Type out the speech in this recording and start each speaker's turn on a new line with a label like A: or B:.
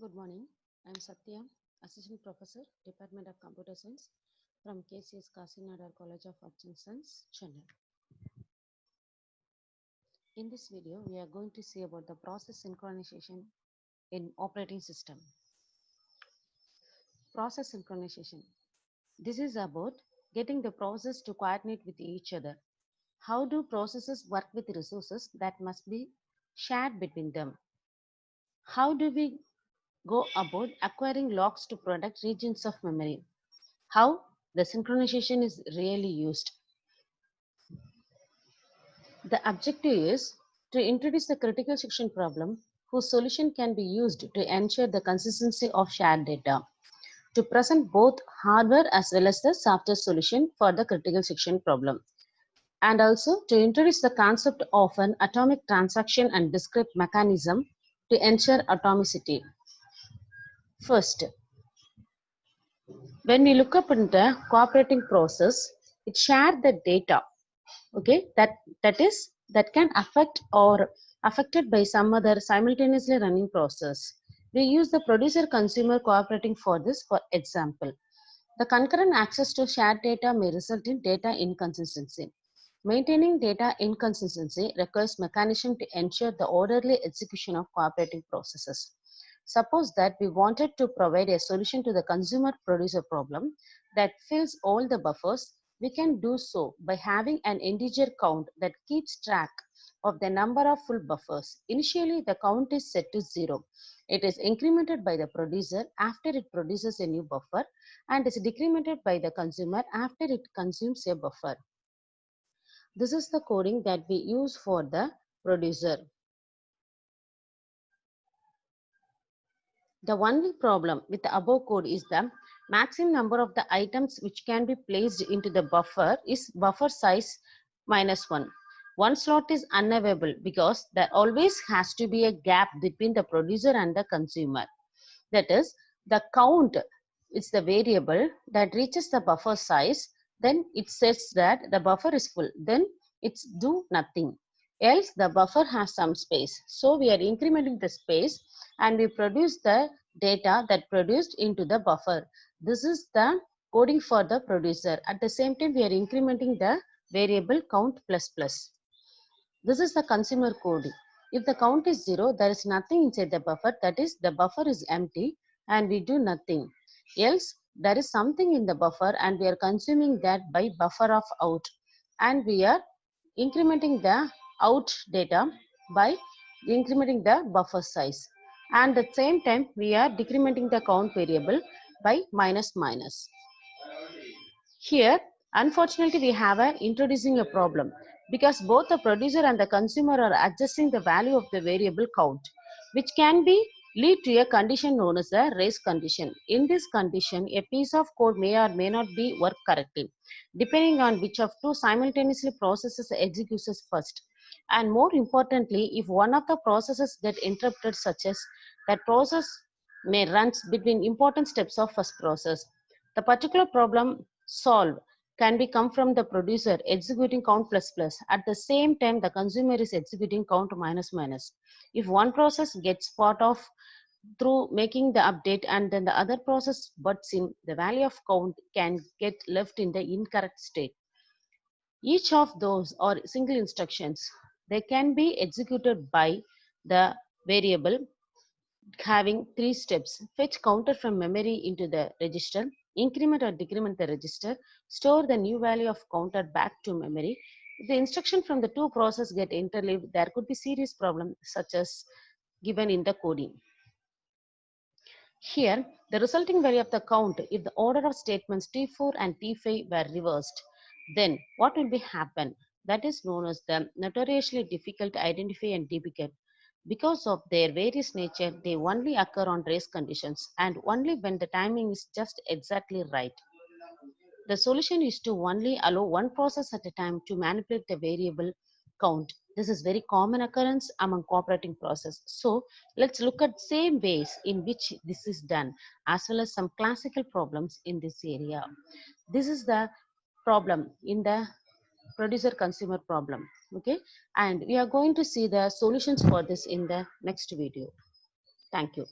A: Good morning. I am Satya, Assistant Professor, Department of Computer Science from KCS Kasinadar College of Arts and Science, Chennai. In this video, we are going to see about the process synchronization in operating system. Process synchronization. This is about getting the process to coordinate with each other. How do processes work with resources that must be shared between them? How do we go about acquiring locks to protect regions of memory? How the synchronization is really used. The objective is to introduce the critical section problem whose solution can be used to ensure the consistency of shared data, to present both hardware as well as the software solution for the critical section problem, and also to introduce the concept of an atomic transaction and discrete mechanism to ensure atomicity. First, when we look up in the cooperating process, it shares the data, okay, that can affect or affected by some other simultaneously running process. We use the producer consumer cooperating for this. For example, the concurrent access to shared data may result in data inconsistency. Maintaining data inconsistency requires mechanism to ensure the orderly execution of cooperating processes. Suppose that we wanted to provide a solution to the consumer-producer problem that fills all the buffers. We can do so by having an integer count that keeps track of the number of full buffers. Initially, the count is set to 0. It is incremented by the producer after it produces a new buffer and is decremented by the consumer after it consumes a buffer. This is the coding that we use for the producer. The only problem with the above code is the maximum number of the items which can be placed into the buffer is buffer size -1. One slot is unavailable because there always has to be a gap between the producer and the consumer. That is, the count is the variable that reaches the buffer size. Then it says that the buffer is full. Then it's do nothing. Else the buffer has some space. So we are incrementing the space and we produce the data that produced into the buffer. This is the coding for the producer. At the same time, we are incrementing the variable count plus plus. This is the consumer code. If the count is 0, there is nothing inside the buffer. That is, the buffer is empty and we do nothing. Else, there is something in the buffer and we are consuming that by buffer of out. And we are incrementing the out data by incrementing the buffer size. And at the same time, we are decrementing the count variable by minus minus. Here, unfortunately, we have introducing a problem because both the producer and the consumer are adjusting the value of the variable count, which can be lead to a condition known as a race condition. In this condition, a piece of code may or may not be work correctly, depending on which of two simultaneously processes executes first. And more importantly, if one of the processes get interrupted, such as that process may runs between important steps of first process. The particular problem solved can be come from the producer executing count plus plus. At the same time, the consumer is executing count minus minus. If one process gets part of through making the update and then the other process butts in, the value of count can get left in the incorrect state. Each of those are single instructions. They can be executed by the variable having 3 steps: fetch counter from memory into the register, increment or decrement the register, store the new value of counter back to memory. If the instruction from the two processes get interleaved, there could be serious problems such as given in the coding. Here, the resulting value of the count, if the order of statements T4 and T5 were reversed, then what will be happen? That is known as the notoriously difficult to identify and debug. Because of their various nature, they only occur on race conditions and only when the timing is just exactly right. The solution is to only allow one process at a time to manipulate the variable count. This is very common occurrence among cooperating process. So let's look at same ways in which this is done, as well as some classical problems in this area. This is the problem in the producer consumer problem, okay, and we are going to see the solutions for this in the next video. Thank you.